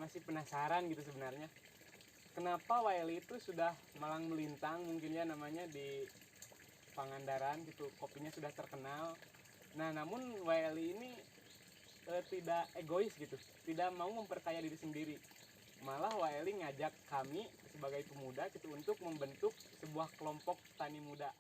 masih penasaran gitu sebenarnya. Kenapa Waeli itu sudah malang melintang mungkin ya namanya di Pangandaran gitu, kopinya sudah terkenal. Nah, namun Waeli ini tidak egois gitu, tidak mau memperkaya diri sendiri. Malah Waeli ngajak kami sebagai pemuda gitu untuk membentuk sebuah kelompok tani muda.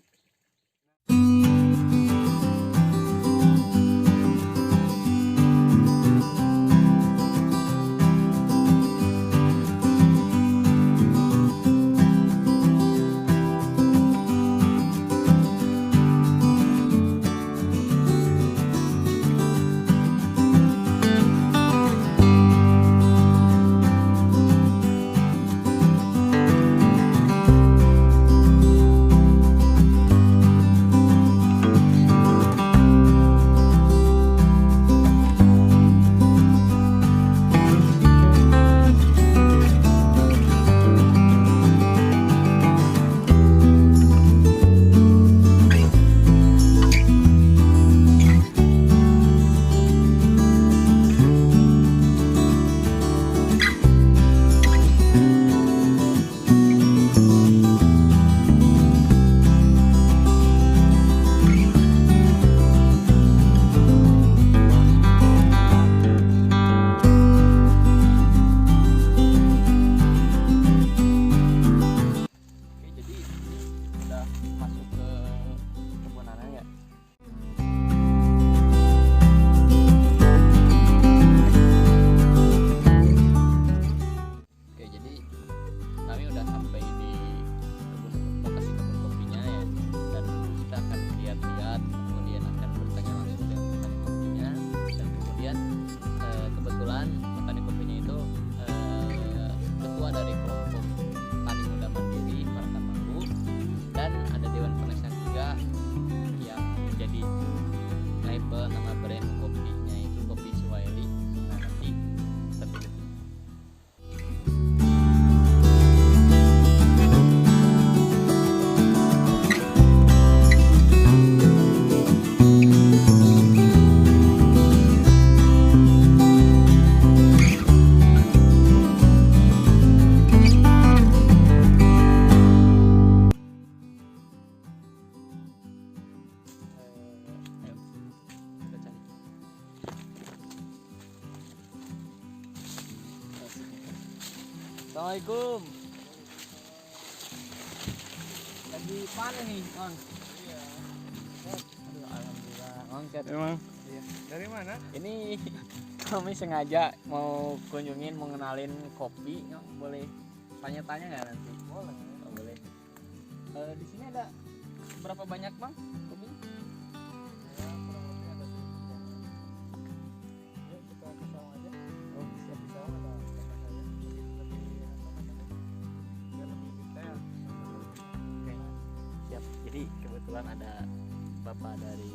Assalamualaikum. Lagi panen nih, Mang. Iya. Aduh, alhamdulillah. Mang, Emang Iya. Dari mana? ini kami sengaja mau kunjungin, mau ngenalin kopi. Mang, boleh tanya-tanya nggak nanti? Boleh. Oh, boleh. Di sini ada berapa banyak, Bang? Kopi? Ya, kurang lebih ada 1000 pohon. Yuk kita ke sawah aja. Oh, siap. Di sawah ada kakak saya. Lebih apa namanya? Biar lebih detail. Oke. Siap. Jadi kebetulan ada Bapak dari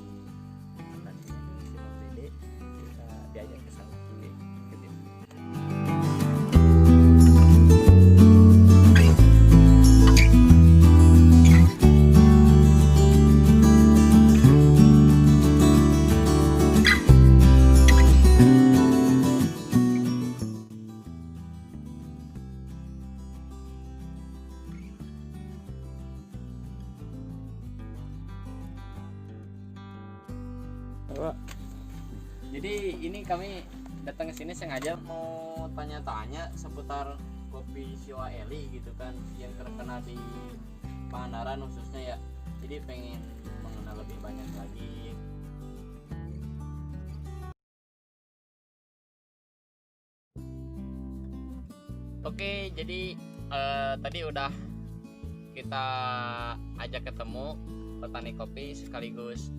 petaninya di Simon Dede. Kita diajak ke sawah. Oke, ikutin. Jadi ini kami datang ke sini sengaja mau tanya-tanya seputar kopi Siwa Eli gitu kan, yang terkenal di Pangandaran khususnya ya. Jadi pengen mengenal lebih banyak lagi. Oke, jadi tadi udah kita ajak ketemu petani kopi sekaligus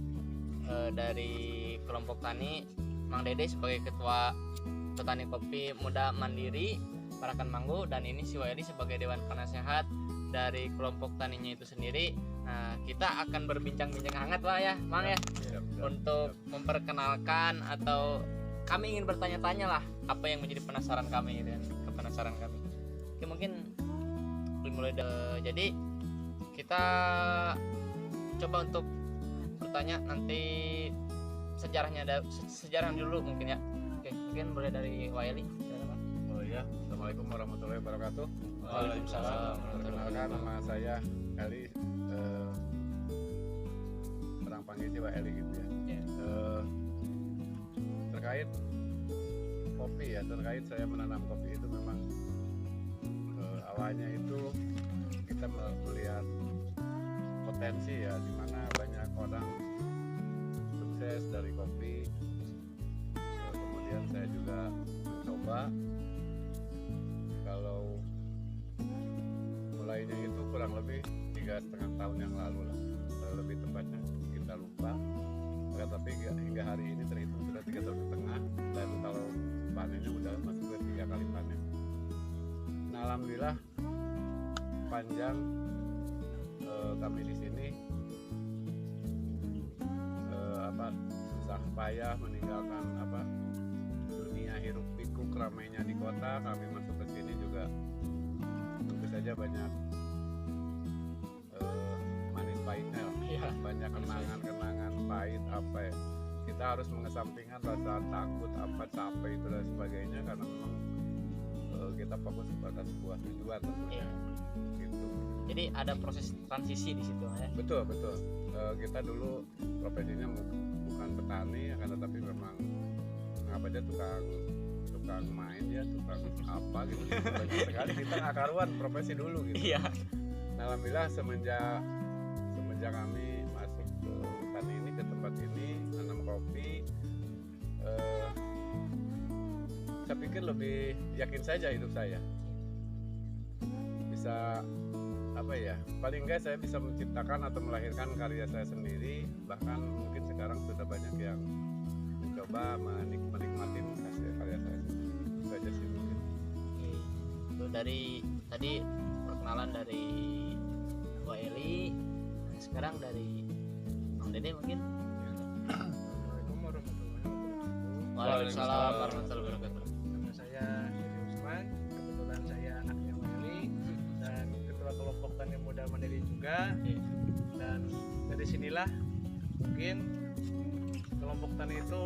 dari kelompok tani, Mang Dede sebagai ketua petani kopi muda mandiri Parakan Manggu, dan ini si Waeli sebagai dewan penasehat dari kelompok taninya itu sendiri. Nah, kita akan berbincang-bincang hangat lah ya, Mang ya, untuk memperkenalkan atau kami ingin bertanya-tanya lah apa yang menjadi penasaran kami dan kepenasaran kami. Oke, mungkin dimulai jadi kita coba untuk bertanya nanti sejarahnya, sejarah dulu mungkin ya. Oke, mungkin boleh dari Waeli. Oh ya, Bismillah. Assalamualaikum warahmatullahi wabarakatuh. Waalaikumsalam. Perkenalkan, nama saya Eli, orang panggil Pak Eli gitu ya. Terkait kopi ya, terkait saya menanam kopi itu memang awalnya itu kita melihat potensi ya, di mana banyak orang sukses dari kopi. Kemudian saya juga mencoba, kalau mulainya itu kurang lebih 3,5 tahun yang lalu lah, lebih tepatnya kita lupa. Tapi hingga hari ini terhitung sudah 3,5 tahun, dan kalau panennya udah masuk ke 3 kali panen. Nah, alhamdulillah panjang kami di sini susah payah meninggalkan dunia hiruk pikuk ramainya di kota. Kami masuk ke sini juga tentu saja banyak manis pahitnya lah. Banyak kenangan-kenangan pahit kita harus mengesampingkan rasa takut, capek itu dan sebagainya, karena memang kita fokus pada sebuah tujuan tentunya. Gitu. Jadi ada proses transisi di situ ya. Betul. Kita dulu profesinya bukan petani, akan tetapi memang aja tukang main ya, tukang apa gitu. Banyak sekali kita nggak karuan profesi dulu gitu. Iya. Nah, alhamdulillah semenjak kami masuk ke hutan ini, ke tempat ini, nanam kopi, saya pikir lebih yakin saja hidup saya. Bisa paling enggak saya bisa menciptakan atau melahirkan karya saya sendiri. Bahkan mungkin sekarang sudah banyak yang mencoba menikmati hasil karya saya sendiri. Itu aja sih mungkin. Itu dari tadi perkenalan dari Wak Eli, sekarang dari Bang Dede mungkin. Assalamualaikum warahmatullahi wabarakatuh. Waalaikumsalam warahmatullahi wabarakatuh. Nama saya Dede Usman, kebetulan saya anaknya Wak Eli dan ketua kelompok tani muda mandiri juga. Dan dari sinilah mungkin kelompok tani itu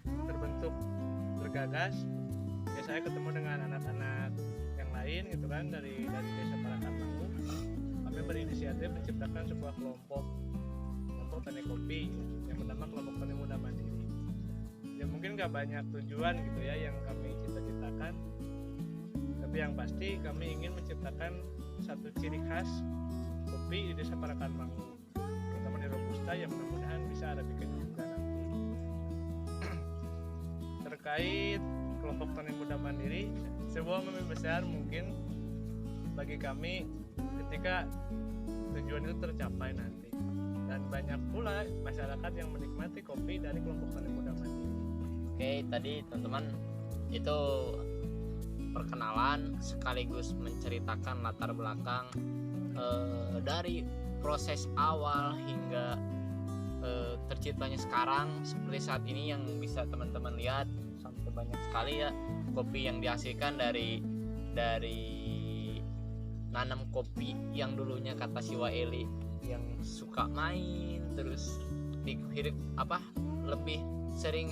terbentuk, bergagas. Ya, saya ketemu dengan anak-anak yang lain gitu kan, dari desa Parakanmangu. Kami berinisiatif menciptakan sebuah kelompok tani kopi yang bernama kelompok tani muda mandiri. Ya mungkin gak banyak tujuan gitu ya yang kami cita-citakan, tapi yang pasti kami ingin menciptakan satu ciri khas kopi di desa Parakanmangu, terutama di Robusta, yang mudah-mudahan bisa Arabica juga nanti. Terkait kelompok tani muda mandiri, sebuah mimpi besar mungkin bagi kami ketika tujuan itu tercapai nanti, dan banyak pula masyarakat yang menikmati kopi dari kelompok tani muda mandiri. Oke, tadi teman-teman itu perkenalan sekaligus menceritakan latar belakang dari proses awal hingga terciptanya sekarang seperti saat ini yang bisa teman-teman lihat. Sampai banyak sekali ya kopi yang dihasilkan dari nanam kopi yang dulunya kata si Wak Eli yang suka main terus lebih sering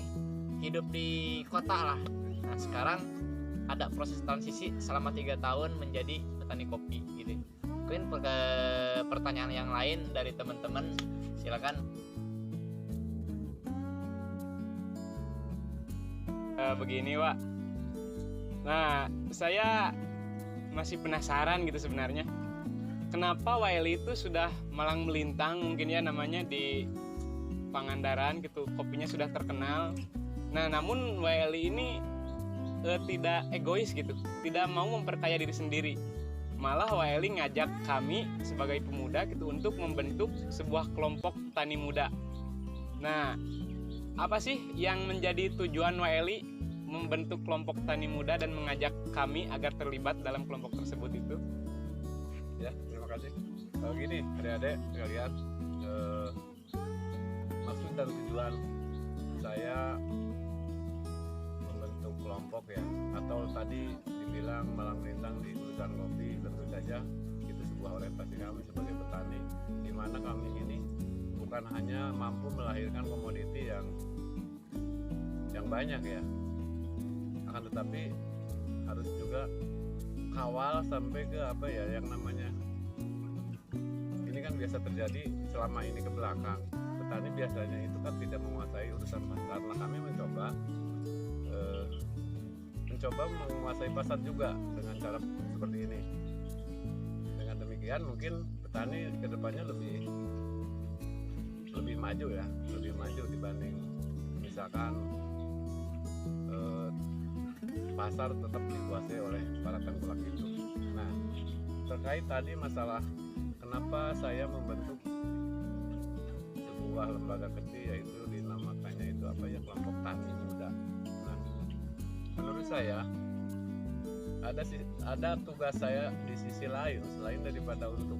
hidup di kota lah. Nah, sekarang ada proses transisi selama 3 tahun menjadi petani kopi gitu. Mungkin pertanyaan yang lain dari teman-teman, silakan. Begini, Wak. Nah, saya masih penasaran gitu sebenarnya. Kenapa Wak Eli itu sudah malang melintang mungkin ya namanya di Pangandaran gitu, kopinya sudah terkenal. Nah, namun Wak Eli ini tidak egois gitu, tidak mau memperkaya diri sendiri. Malah Wak Eli ngajak kami sebagai pemuda gitu untuk membentuk sebuah kelompok tani muda. Nah, apa sih yang menjadi tujuan Wak Eli membentuk kelompok tani muda dan mengajak kami agar terlibat dalam kelompok tersebut itu? Ya, terima kasih. Kalau gini, adik-adik sekalian, maksud dan tujuan saya membentuk kelompok ya, atau tadi dibilang malang melintang di urusan kopi, tentu saja itu sebuah orientasi kami sebagai petani, di mana kami ini bukan hanya mampu melahirkan komoditi yang banyak ya, akan tetapi harus juga kawal sampai ke apa ya yang namanya, ini kan biasa terjadi selama ini ke belakang, petani biasanya itu kan tidak menguasai urusan pasar. Nah kami mencoba menguasai pasar juga dengan cara seperti ini. Dengan demikian mungkin petani kedepannya lebih maju ya, lebih maju dibanding misalkan pasar tetap dikuasai oleh para tengkulak itu. Nah terkait tadi masalah kenapa saya membentuk sebuah lembaga kecil, yaitu dinamakannya itu apa ya, kelompok tani muda. Nah menurut saya ada tugas saya di sisi lain selain daripada untuk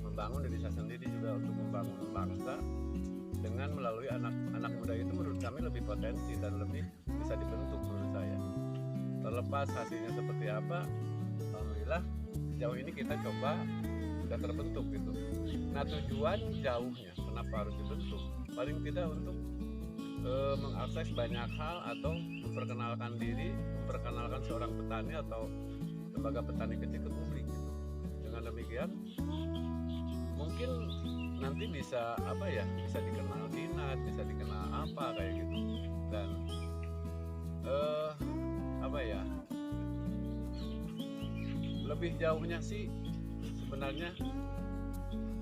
membangun diri saya sendiri, juga untuk membangun bangsa. Dengan melalui anak muda itu menurut kami lebih potensi dan lebih bisa dibentuk menurut saya. Terlepas hasilnya seperti apa, alhamdulillah sejauh ini kita coba sudah terbentuk gitu. Nah tujuan jauhnya kenapa harus dibentuk, paling tidak untuk mengakses banyak hal atau memperkenalkan diri, memperkenalkan seorang petani atau lembaga petani kecil ke publik gitu. Dengan demikian mungkin nanti bisa apa ya, bisa dikenal dinas, bisa dikenal apa kayak gitu. Dan apa ya, lebih jauhnya sih sebenarnya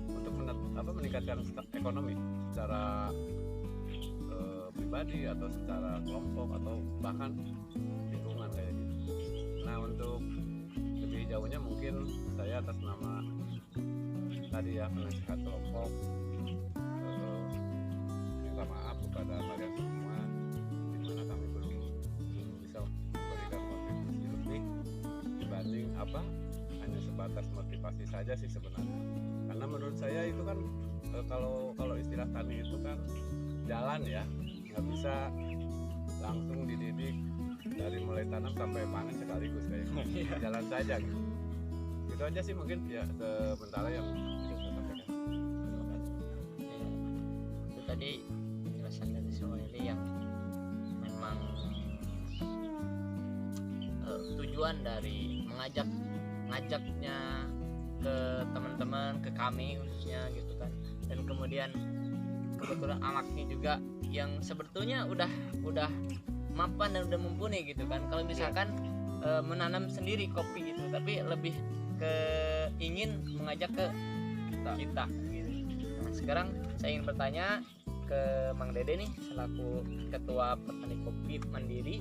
untuk meningkatkan ekonomi secara pribadi atau secara kelompok atau bahkan lingkungan kayak gitu. Nah untuk lebih jauhnya mungkin saya atas nama tadi ya penasihat kelompok minta maaf kepada kalian semua di mana kami belum bisa memberikan kontribusi lebih dibanding apa hanya sebatas motivasi saja sih sebenarnya. Karena menurut saya itu kan kalau istilah tani itu kan jalan ya, nggak bisa langsung dididik dari mulai tanam sampai panen sekaligus kayak gitu. Jalan saja gitu. Itu aja sih mungkin ya sementara yang bisa saya sampaikan. Terima kasih. Ya, itu tadi penjelasan dari Soeli yang memang tujuan dari ngajaknya ke teman-teman, ke kami khususnya gitu kan. Dan kemudian kebetulan anaknya juga yang sebetulnya udah mapan dan udah mumpuni gitu kan. Kalau misalkan menanam sendiri kopi gitu, tapi lebih ke ingin mengajak ke kita gitu. Nah, sekarang saya ingin bertanya ke Mang Dede nih selaku ketua petani kopi mandiri.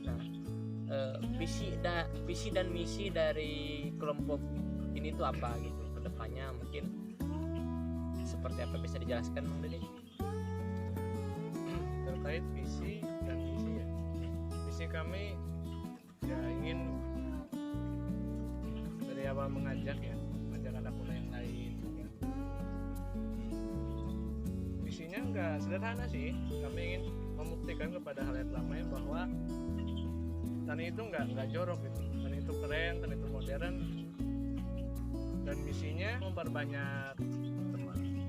Nah, visi dan misi dari kelompok ini tuh apa gitu? Kedepannya mungkin seperti apa, bisa dijelaskan Mang Dede? Terkait visi dan misi ya, visi kami ya ingin dari awal mengajak anak muda yang lain ya. Visinya enggak sederhana sih, kami ingin membuktikan kepada halayak ramai bahwa tani itu enggak jorok gitu, tani itu keren, tani itu modern. Dan misinya memperbanyak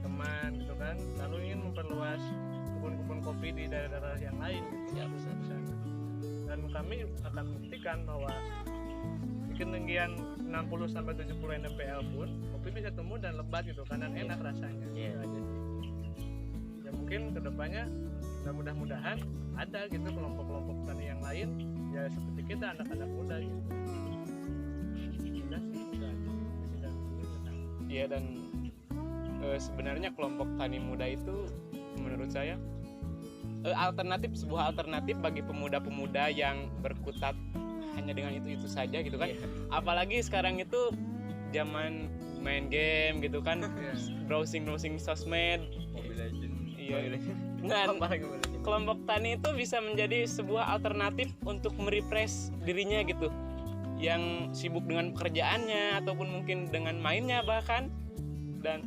teman gitu kan, lalu ingin memperluas kebun-kebun kopi di daerah-daerah yang lain gitu ya, bisa. Dan kami akan buktikan bahwa di ketinggian 60-70 mdpl pun kopi bisa tumbuh dan lebat gitu kan, dan enak rasanya. Yeah. Gitu aja. Ya mungkin kedepannya mudah-mudahan ada gitu kelompok-kelompok tani yang lain ya seperti kita, anak-anak muda gitu. Iya, dan sebenarnya kelompok tani muda itu menurut saya sebuah alternatif bagi pemuda-pemuda yang berkutat hanya dengan itu saja gitu kan. Apalagi sekarang itu zaman main game gitu kan, browsing sosmed, Mobile Legends. iya. Dan kelompok tani itu bisa menjadi sebuah alternatif untuk merefresh dirinya gitu, yang sibuk dengan pekerjaannya ataupun mungkin dengan mainnya bahkan. Dan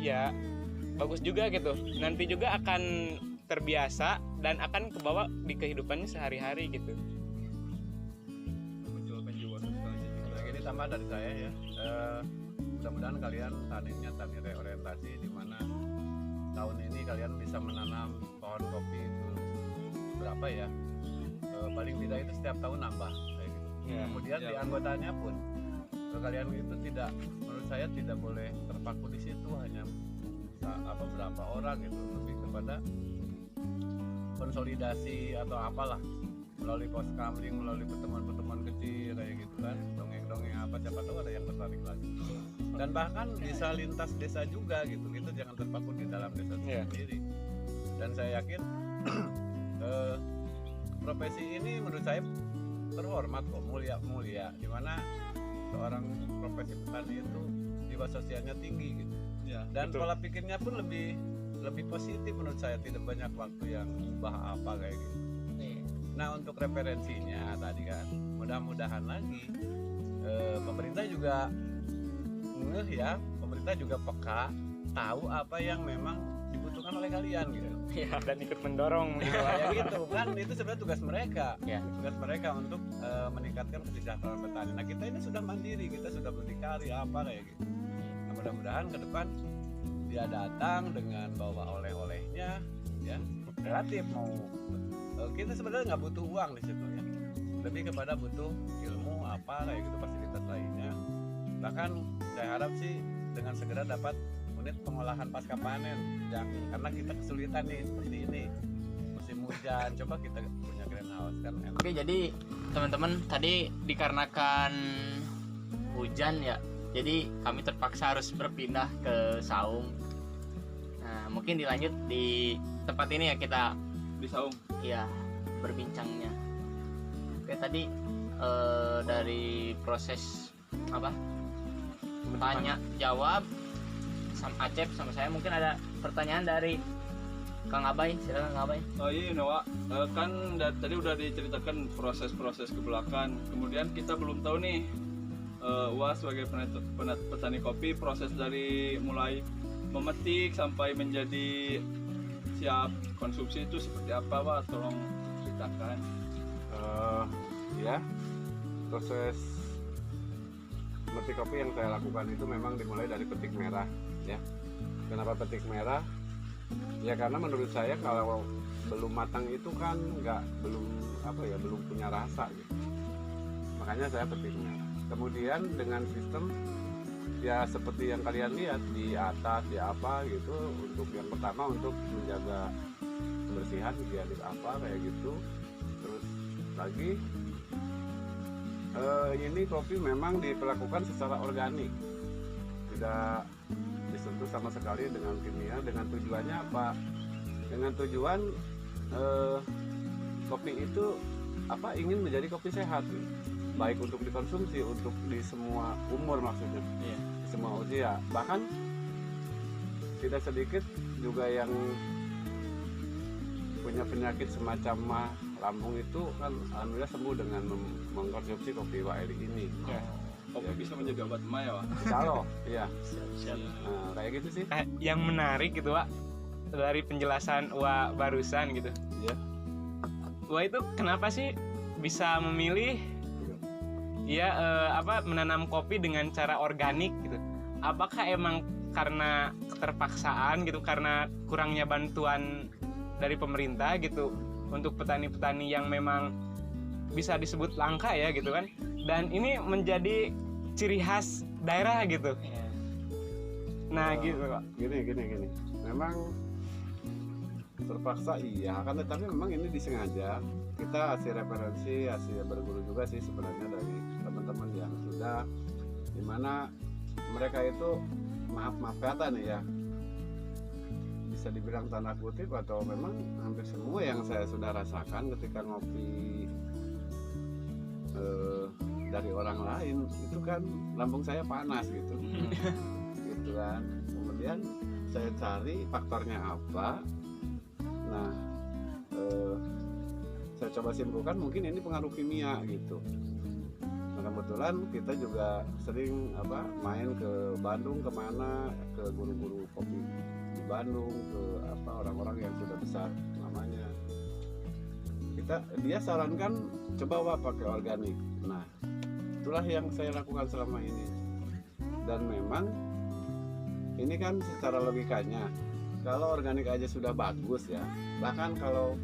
ya bagus juga gitu, nanti juga akan terbiasa dan akan kebawa di kehidupannya sehari-hari gitu. Muncul penjualan sekali. Ini tambah dari saya ya. Mudah-mudahan kalian taninya tani reorientasi, di mana tahun ini kalian bisa menanam pohon kopi itu berapa ya? paling tidak itu setiap tahun nambah kayak gitu. Ya, Kemudian di anggotanya pun kalian itu tidak, menurut saya tidak boleh terpaku di situ hanya berapa orang gitu, lebih kepada konsolidasi atau apalah melalui pos kamling, melalui pertemuan-pertemuan kecil kayak gitu kan, dongeng-dongeng apa, siapa tahu ada yang tertarik lagi. Dan bahkan bisa lintas desa juga gitu, kita jangan terpaku di dalam desa sendiri. Dan saya yakin profesi ini menurut saya terhormat kok, mulia, dimana seorang profesi petani itu jiwa sosialnya tinggi gitu. Dan betul. pola pikirnya pun lebih positif menurut saya, tidak banyak waktu yang ubah apa kayak gitu. Nah untuk referensinya tadi kan, mudah-mudahan lagi pemerintah juga ngeh ya, pemerintah juga peka, tahu apa yang memang dibutuhkan oleh kalian gitu. Ya, dan ikut mendorong gitu. Ya gitu kan, itu sebenarnya tugas mereka. Ya. Tugas mereka untuk meningkatkan kesejahteraan petani. Nah kita ini sudah mandiri, kita sudah berdikari apa kayak gitu. Nah, mudah-mudahan ke depan dia datang dengan bawa oleh-olehnya, ya relatif mau kita sebenarnya nggak butuh uang di situ ya, lebih kepada butuh ilmu apa kayak gitu, fasilitas lainnya. Bahkan saya harap sih dengan segera dapat unit pengolahan pasca panen, karena kita kesulitan nih seperti ini musim hujan, coba kita punya greenhouse kan enak. Oke, jadi teman-teman tadi dikarenakan hujan ya, jadi kami terpaksa harus berpindah ke saung. Nah, mungkin dilanjut di tempat ini ya, kita di saung. ya berbincangnya. Oke, tadi dari proses apa? Tanya jawab sama Acep sama saya, mungkin ada pertanyaan dari Kang Abay. Silakan Kang Abay. Oh iya Noah, kan tadi udah diceritakan proses-proses ke belakang. Kemudian kita belum tahu nih, Wah sebagai petani kopi, proses dari mulai memetik sampai menjadi siap konsumsi itu seperti apa, Wah? Tolong ceritakan. Ya, proses memetik kopi yang saya lakukan itu memang dimulai dari petik merah ya. Kenapa petik merah? Ya karena menurut saya kalau belum matang itu kan belum punya rasa gitu. Makanya saya petik merah. Kemudian dengan sistem ya seperti yang kalian lihat di atas di apa gitu, untuk yang pertama untuk menjaga kebersihan, higienis apa kayak gitu. Terus lagi ini kopi memang diperlakukan secara organik, tidak disentuh sama sekali dengan kimia. Dengan tujuannya apa? Dengan tujuan kopi itu ingin menjadi kopi sehat, baik untuk dikonsumsi, untuk di semua umur maksudnya, di semua usia. Bahkan tidak sedikit juga yang punya penyakit semacam mah lambung itu kan alhamdulillah sembuh dengan mengkonsumsi kopi Waeli ini. Kopi bisa menjadi obat emah ya, Wah? Kalau iya. Nah, kayak gitu sih. Yang menarik gitu, Wak, dari penjelasan Wak barusan gitu. Iya. Wak itu kenapa sih bisa memilih menanam kopi dengan cara organik gitu? Apakah emang karena keterpaksaan gitu, karena kurangnya bantuan dari pemerintah gitu untuk petani-petani yang memang bisa disebut langka ya gitu kan, dan ini menjadi ciri khas daerah gitu. Nah gitu Pak. Gini. Memang terpaksa iya, kan tapi memang ini disengaja. Kita hasil referensi, hasil berguru juga sih sebenarnya dari teman-teman yang sudah, dimana mereka itu maaf kata nih ya, bisa dibilang tanda kutip atau memang hampir semua yang saya sudah rasakan ketika ngopi dari orang lain itu kan lambung saya panas gitu. Gitu kan. Kemudian saya cari faktornya apa. Nah, saya coba simpulkan mungkin ini pengaruh kimia gitu. Nah, kebetulan kita juga sering main ke Bandung, kemana, ke guru-guru kopi di Bandung, ke orang-orang yang sudah besar namanya. Dia sarankan coba pakai organik. Nah, itulah yang saya lakukan selama ini. Dan memang ini kan secara logikanya, kalau organik aja sudah bagus ya. Bahkan kalau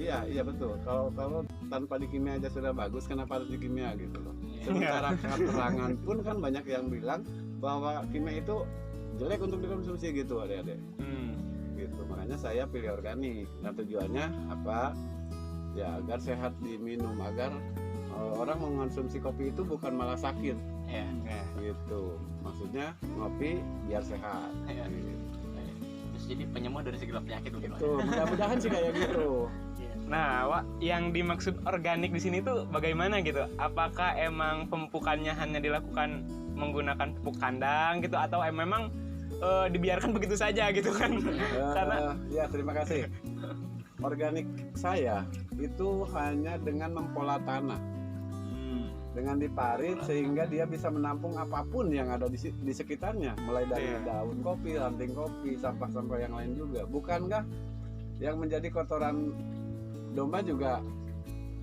Iya betul. Kalau tanpa dikimia aja sudah bagus, kenapa harus dikimia gitu loh. Sementara keterangan pun kan banyak yang bilang bahwa kimia itu jelek untuk dikonsumsi gitu adik-adik. Gitu. Makanya saya pilih organik. Nah tujuannya apa? Ya agar sehat diminum, agar orang mengonsumsi kopi itu bukan malah sakit. Ya. Gitu. Maksudnya ngopi biar sehat. Ya. Gitu. Terus jadi penyembuh dari segala penyakit mungkin. Tuh, mudah-mudahan sih kayak gitu. Nah, Wak, yang dimaksud organik di sini tuh bagaimana gitu? Apakah emang pemupukannya hanya dilakukan menggunakan pupuk kandang gitu, atau memang dibiarkan begitu saja gitu kan? Karena ya terima kasih. Organik saya itu hanya dengan mempola tanah, dengan diparit sehingga dia bisa menampung apapun yang ada di sekitarnya, mulai dari daun kopi, ranting kopi, sampah-sampah yang lain juga. Bukankah yang menjadi kotoran domba juga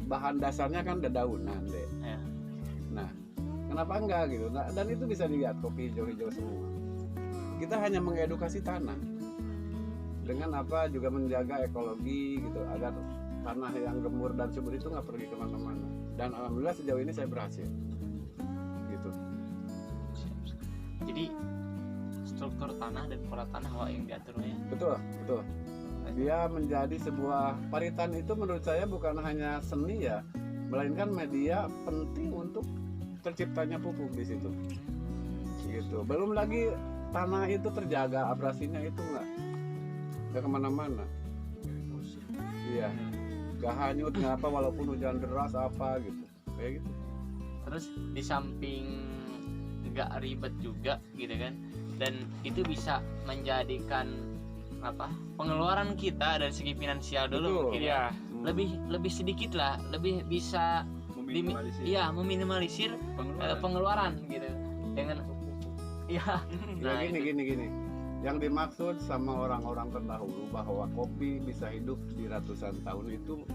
bahan dasarnya kan dedaunan deh. Nah, kenapa enggak gitu? Nah, dan itu bisa dilihat kopi hijau-hijau semua. Kita hanya mengedukasi tanah dengan apa juga menjaga ekologi gitu, agar tanah yang gembur dan subur itu nggak pergi kemana-mana. Dan alhamdulillah sejauh ini saya berhasil. Gitu. Jadi struktur tanah dan pola tanah Wak yang diaturnya. Betul. Dia menjadi sebuah paritan itu menurut saya bukan hanya seni ya, melainkan media penting untuk terciptanya pupuk di situ. Gitu. Belum lagi tanah itu terjaga, abrasinya itu nggak kemana-mana. Iya, nggak hanyut nggak apa walaupun hujan deras apa gitu, kayak gitu. Terus di samping nggak ribet juga gitu kan, dan itu bisa menjadikan apa pengeluaran kita dari segi finansial dulu mungkin ya lebih sedikit lah, lebih bisa meminimalisir pengeluaran gitu dengan gini. Yang dimaksud sama orang-orang terdahulu bahwa kopi bisa hidup di ratusan tahun itu,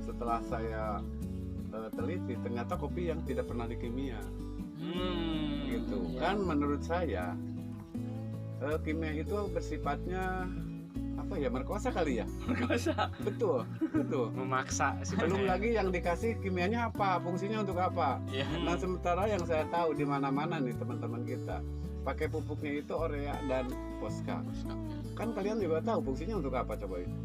setelah saya teliti ternyata kopi yang tidak pernah dikimia. Gitu kan menurut saya kimia itu bersifatnya apa ya, merkosa kali ya. Betul memaksa. Belum lagi yang dikasih kimianya apa, fungsinya untuk apa. Nah sementara yang saya tahu di mana-mana nih teman-teman kita pakai pupuknya itu urea dan fosca. Kan kalian juga tahu fungsinya untuk apa, coba itu.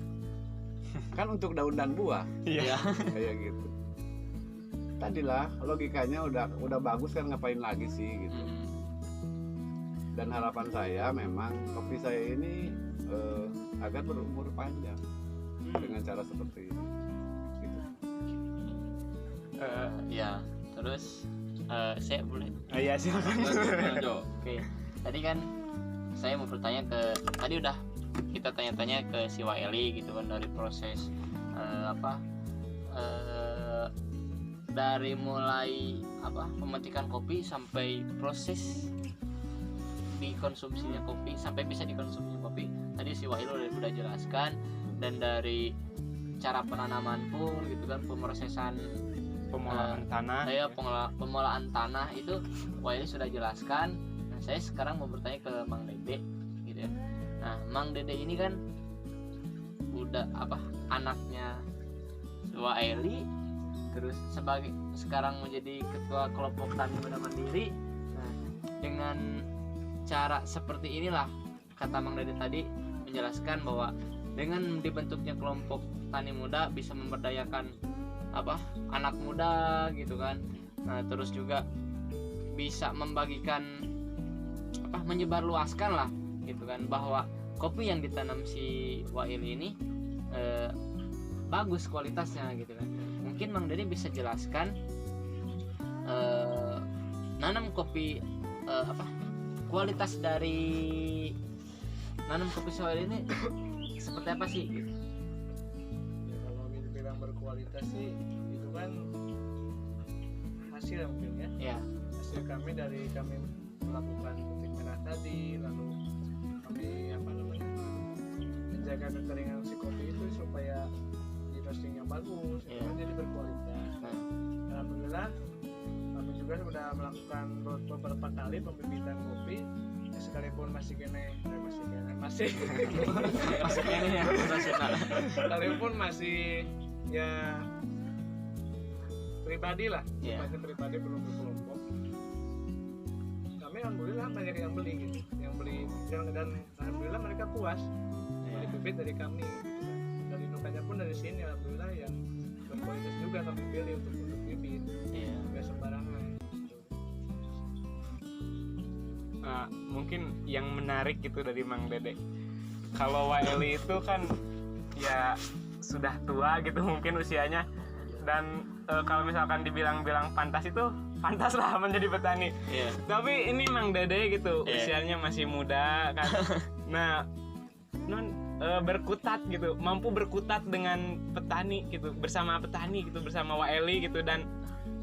Kan untuk daun dan buah. Iya. Kayak gitu. Tadilah logikanya udah bagus kan, ngapain lagi sih gitu. Dan harapan saya memang kopi saya ini agar berumur panjang dengan cara seperti ini. Gitu. Ya, terus saya boleh? Iya silakan. Oke, tadi kan saya mau bertanya tadi udah kita tanya-tanya ke si Waeli gitu kan, dari proses dari mulai pemetikan kopi sampai proses dikonsumsinya kopi sampai bisa dikonsumsi kopi. Tadi si Wahil udah jelaskan, dan dari cara penanaman pun gitu kan, pemrosesan Pemolaan tanah. Pemolaan tanah itu Wahil sudah jelaskan. Nah, saya sekarang mau bertanya ke Mang Dede gitu ya. Nah, Mang Dede ini kan udah anaknya Waeli, terus sekarang menjadi ketua kelompok tani muda mandiri. Nah, dengan cara seperti inilah kata Mang Dede tadi menjelaskan bahwa dengan dibentuknya kelompok tani muda bisa memberdayakan anak muda gitu kan. Nah, terus juga bisa membagikan menyebarluaskan lah gitu kan, bahwa kopi yang ditanam si Wail ini bagus kualitasnya gitu kan. Mungkin Mang Dede bisa jelaskan nanam kopi kualitas dari nanam kopi Wail ini seperti apa sih gitu. Ya, kalau dibilang berkualitas sih itu kan hasil mungkin ya. Hasil kami dari kami melakukan petik merah tadi, lalu kami menjaga kekeringan si kopi itu supaya di roastingnya bagus, jadi berkualitas. Alhamdulillah kami juga sudah melakukan beberapa kali pembibitan kopi sekalipun masih Maksudnya ini ya profesional. sekalipun masih ya pribadi lah, Iya. sifatnya pribadi belum berkelompok. Kami alhamdulillah banyak yang beli gitu, dan alhamdulillah mereka puas beli bibit dari kami. Gitu. Dari nukanya pun dari sini alhamdulillah yang berkualitas juga kami pilih untuk bibit, Iya. nggak sembarangan. Mungkin yang menarik gitu dari Mang Dede, kalau Waeli itu kan ya sudah tua gitu mungkin usianya, dan kalau misalkan dibilang pantas itu pantas lah menjadi petani. Iya. Tapi ini Mang Dede gitu Iya. usianya masih muda kan. Nah, berkutat gitu, mampu berkutat dengan petani gitu, bersama petani gitu, bersama Waeli gitu, dan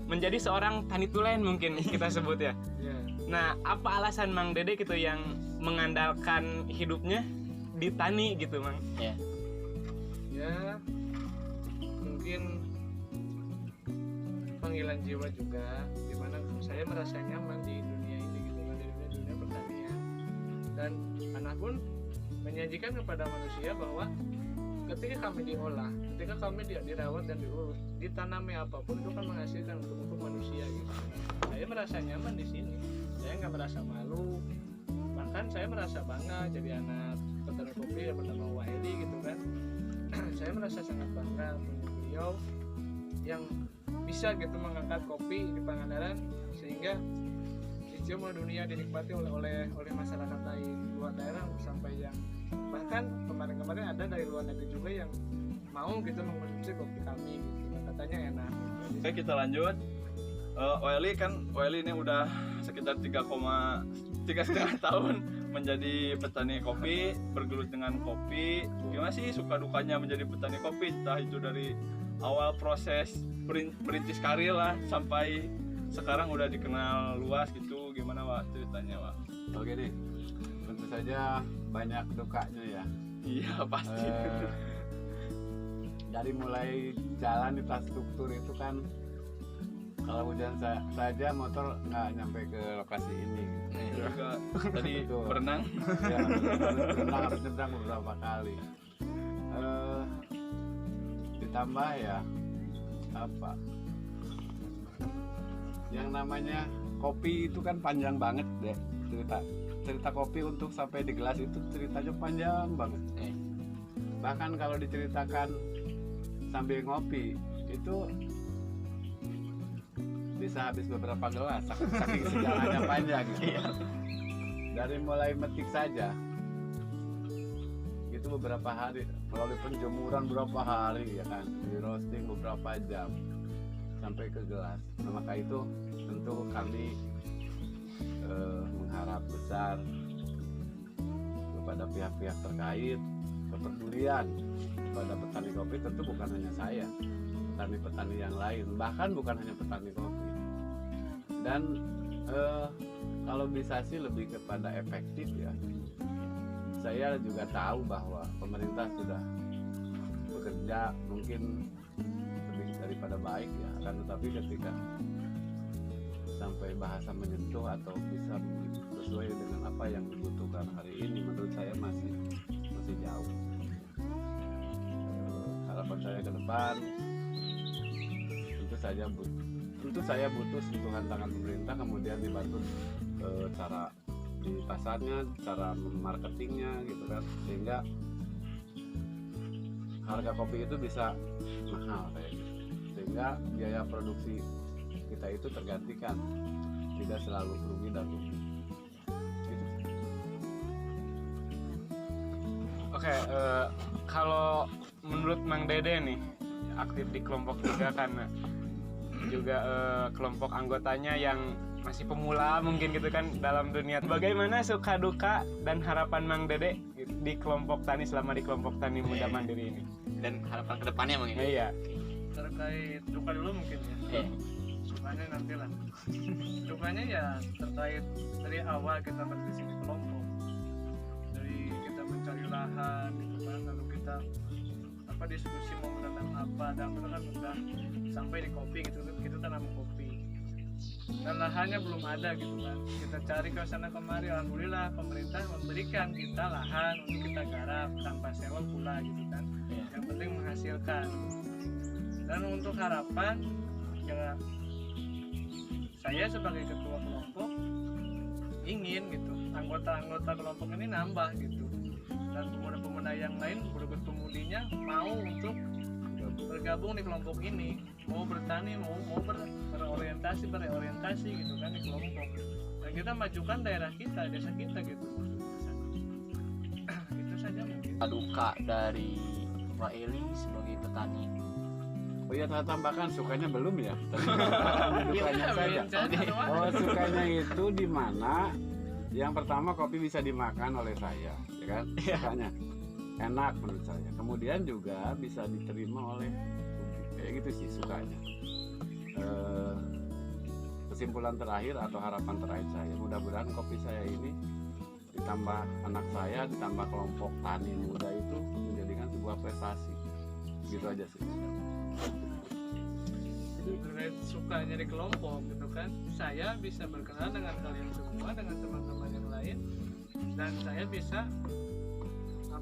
menjadi seorang tani tulen mungkin kita sebut ya. Ya. Nah, apa alasan Mang Dede gitu yang mengandalkan hidupnya di tani gitu, Mang? Iya. Ya mungkin panggilan jiwa juga, dimana saya merasa nyaman di dunia ini gitu kan, di dunia pertanian, dan anak pun menyajikan kepada manusia bahwa ketika kami diolah, ketika kami dirawat dan diurus, ditanami apapun itu kan menghasilkan untuk manusia gitu. Saya merasa nyaman di sini, saya nggak merasa malu, bahkan saya merasa bangga jadi anak petani kopi yang bernama Waeli gitu kan. Saya merasa sangat bangga punya beliau yang bisa gitu mengangkat kopi di Pangandaran sehingga dicium dunia, dinikmati oleh masyarakat lain luar daerah sampai yang bahkan kemarin ada dari luar negeri juga yang mau gitu mengkonsumsi kopi kami gitu, katanya enak. Oke, kita lanjut. Waeli ini udah sekitar 3,5 tahun menjadi petani kopi, bergelut dengan kopi. Gimana sih suka dukanya menjadi petani kopi? Entah itu dari awal proses berintis karir lah sampai sekarang udah dikenal luas gitu. Gimana Wak ceritanya Wak? Oke nih, tentu saja banyak dukanya ya. Iya pasti. Dari mulai jalan infrastruktur itu kan, kalau hujan saja motor nggak nyampe ke lokasi ini. Juga tadi Betul. berenang. Ya, harus nyebrang beberapa kali. Ditambah ya apa? Yang namanya kopi itu kan panjang banget deh cerita kopi untuk sampai di gelas itu ceritanya panjang banget. Bahkan kalau diceritakan sambil ngopi itu bisa habis beberapa gelas saking sejarahnya panjang gitu. Dari mulai metik saja itu beberapa hari, melalui penjemuran beberapa hari ya kan, di roasting beberapa jam sampai ke gelas. Nah, maka itu tentu kami mengharap besar kepada pihak-pihak terkait, kepedulian kepada petani kopi. Tentu bukan hanya saya, petani-petani yang lain, bahkan bukan hanya petani kopi. Dan kalau bisa sih lebih kepada efektif ya. Saya juga tahu bahwa pemerintah sudah bekerja mungkin lebih daripada baik ya, akan tetapi ketika sampai bahasa menyentuh atau bisa sesuai dengan apa yang dibutuhkan hari ini, menurut saya masih jauh. Harapan saya ke depan tentu saya butuh sentuhan tangan pemerintah, kemudian dibantu cara di pasarnya, cara marketingnya gitu kan, sehingga harga kopi itu bisa mahal kayak gitu, sehingga biaya produksi kita itu tergantikan, tidak selalu rugi dan rugi gitu. Oke, kalau menurut Mang Dede nih, aktif di kelompok juga kan, juga kelompok anggotanya yang masih pemula mungkin gitu kan dalam dunia. Bagaimana suka duka dan harapan Mang Dede di kelompok tani selama di kelompok tani muda mandiri ini? Dan harapan kedepannya mungkin. Iya. Terkait duka dulu mungkin ya. Dukanya nanti lah. Dukanya ya terkait dari awal kita berdiri di kelompok, dari kita mencari lahan gitu kan, lalu kita diskusi mau menanam apa, dan kita kan udah sampai di kopi gitu, kita tanam kopi. dan lahannya belum ada gitu kan. Kita cari ke sana kemari, alhamdulillah pemerintah memberikan kita lahan untuk kita garap tanpa sewa pula gitu kan. Yang penting menghasilkan. Dan untuk harapan ya, saya sebagai ketua kelompok ingin gitu anggota-anggota kelompok ini nambah gitu, dan pemuda-pemuda yang lain berkemudinya mau untuk bergabung di kelompok ini, mau bertani, mau bereorientasi gitu kan di kelompok, dan kita majukan daerah kita, desa kita gitu. Itu saja mungkin. Duka dari Pak Eli sebagai petani. Oh iya, saya tambahkan sukanya belum ya. Dukanya saja. Iya, Oh, sukanya itu di mana? Yang pertama kopi bisa dimakan oleh saya, ya kan? Sukanya enak menurut saya. Kemudian juga bisa diterima oleh publik. Kayak gitu sih sukanya. Kesimpulan terakhir atau harapan terakhir saya, mudah-mudahan kopi saya ini ditambah anak saya, ditambah kelompok tani muda itu menjadikan sebuah prestasi. Gitu aja sih. Terkait sukanya di kelompok gitu kan, saya bisa berkenalan dengan kalian semua, dengan teman-teman yang lain, dan saya bisa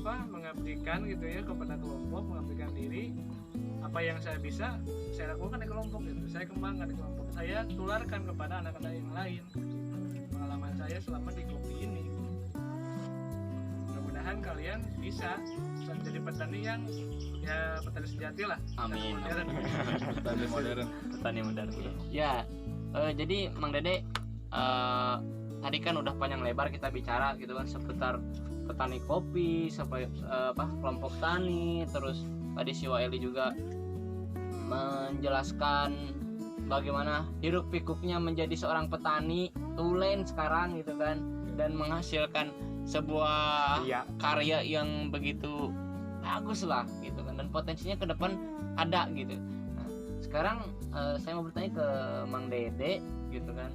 mengabdikan gitu ya kepada kelompok, mengabdikan diri. Apa yang saya bisa saya lakukan di kelompok gitu, saya kembangkan di kelompok, saya tularkan kepada anak-anak yang lain pengalaman saya selama di kopi ini. Mudah-mudahan kalian bisa jadi petani yang ya petani sejati lah. Amin. Petani modern. Petani modern. Ya, jadi Mang Dede tadi kan udah panjang lebar kita bicara gitu kan seputar petani kopi, sampai kelompok tani, terus tadi si Waeli juga menjelaskan bagaimana hiruk pikuknya menjadi seorang petani tulen sekarang gitu kan, dan menghasilkan sebuah karya yang begitu bagus lah gitu kan, dan potensinya ke depan ada gitu. Nah, sekarang saya mau bertanya ke Mang Dede gitu kan,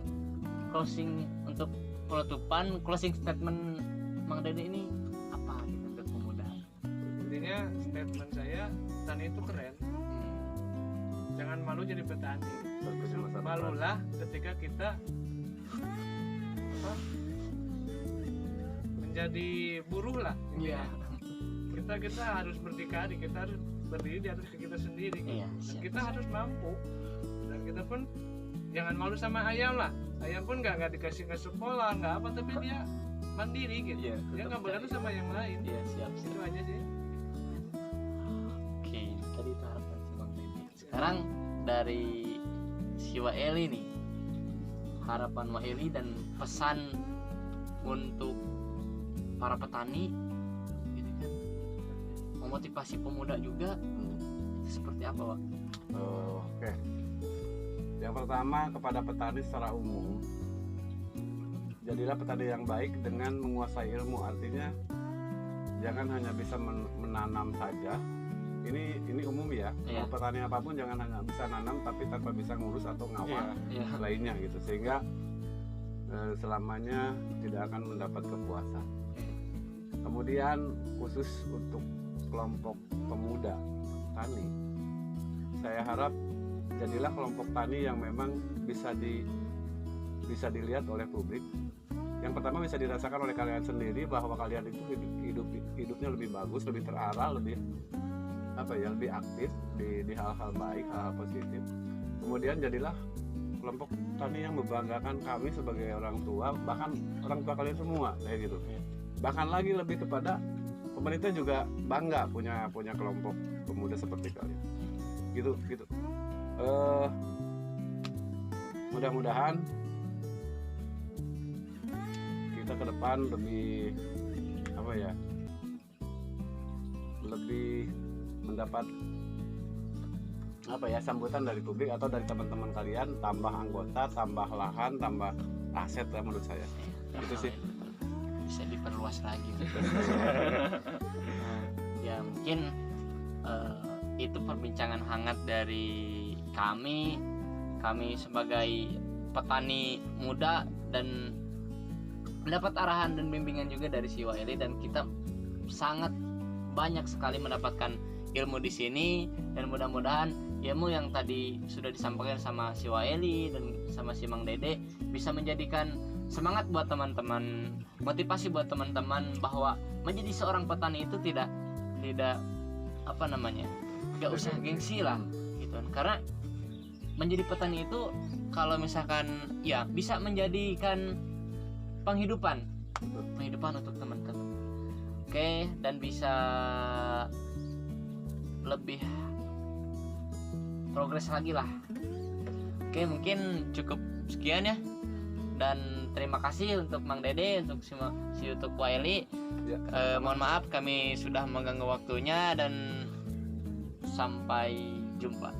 closing untuk penutupan, closing statement Mang Dede ini apa gitu untuk pemuda? Intinya statement saya, petani itu keren. Jangan malu jadi petani. Malulah ketika kita menjadi buruh lah. Iya. Kita harus berdikari, kita harus berdiri di atas kaki kita sendiri. Iya, Dan kita harus mampu. Dan kita pun jangan malu sama ayam lah. Ayam pun nggak dikasih ke sekolah, nggak apa, tapi dia mandiri gitu. Iya, Dia nggak bergantung sama yang lain. Iya, siap. Itu aja sih. Oke, tadi itu harapan si Mang Dede. Sekarang dari si Waeli nih, harapan Waeli dan pesan untuk para petani gitu kan, memotivasi pemuda juga seperti apa, Pak? Oke. Yang pertama kepada petani secara umum, jadilah petani yang baik dengan menguasai ilmu. Artinya jangan hanya bisa menanam saja. Ini umum ya. Iya. Kalau petani apapun jangan hanya bisa nanam tapi tanpa bisa ngurus atau ngawal Iya. lainnya gitu, sehingga selamanya tidak akan mendapat kepuasan. Kemudian khusus untuk kelompok pemuda tani, saya harap jadilah kelompok tani yang memang bisa dilihat oleh publik. Yang pertama bisa dirasakan oleh kalian sendiri bahwa kalian itu hidupnya lebih bagus, lebih terarah, lebih lebih aktif di hal-hal baik, hal-hal positif. Kemudian jadilah kelompok tani yang membanggakan kami sebagai orang tua, bahkan orang tua kalian semua kayak gitu. Bahkan lagi lebih kepada pemerintah juga bangga punya kelompok pemuda seperti kalian. Gitu. Mudah-mudahan kita ke depan lebih mendapat sambutan dari publik atau dari teman-teman kalian, tambah anggota, tambah lahan, tambah aset ya menurut saya. Gitu sih. Bisa diperluas lagi. Ya mungkin itu perbincangan hangat dari kami sebagai petani muda, dan mendapat arahan dan bimbingan juga dari si Waeli, dan kita sangat banyak sekali mendapatkan ilmu di sini, dan mudah-mudahan ilmu yang tadi sudah disampaikan sama si Waeli dan sama si Mang Dede bisa menjadikan semangat buat teman-teman, motivasi buat teman-teman bahwa menjadi seorang petani itu tidak apa namanya, gak usah gengsi lah gitu kan. Karena menjadi petani itu kalau misalkan ya bisa menjadikan penghidupan untuk teman-teman. Oke, dan bisa lebih progres lagi lah. Oke, mungkin cukup sekian ya. Dan terima kasih untuk Mang Dede, untuk si untuk Waeli. Ya, Mohon maaf kami sudah mengganggu waktunya dan sampai jumpa.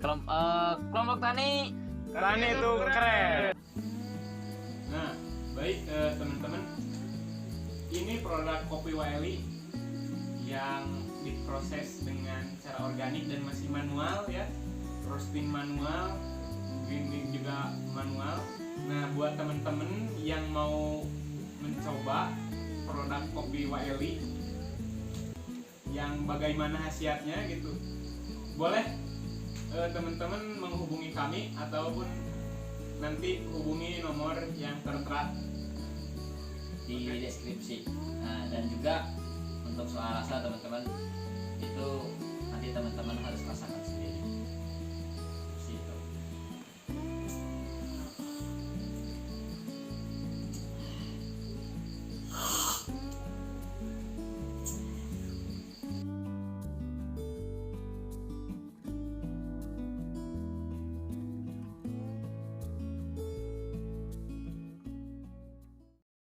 Kelompok tani itu keren. Nah, baik teman-teman, ini produk kopi Waeli yang diproses dengan cara organik dan masih manual ya, roasting manual, grinding juga manual. Nah, buat teman-teman yang mau mencoba produk kopi Waeli yang bagaimana khasiatnya gitu, boleh teman-teman menghubungi kami ataupun nanti hubungi nomor yang tertera di deskripsi. Nah, dan juga untuk soal rasa teman-teman itu nanti teman-teman harus rasakan sendiri.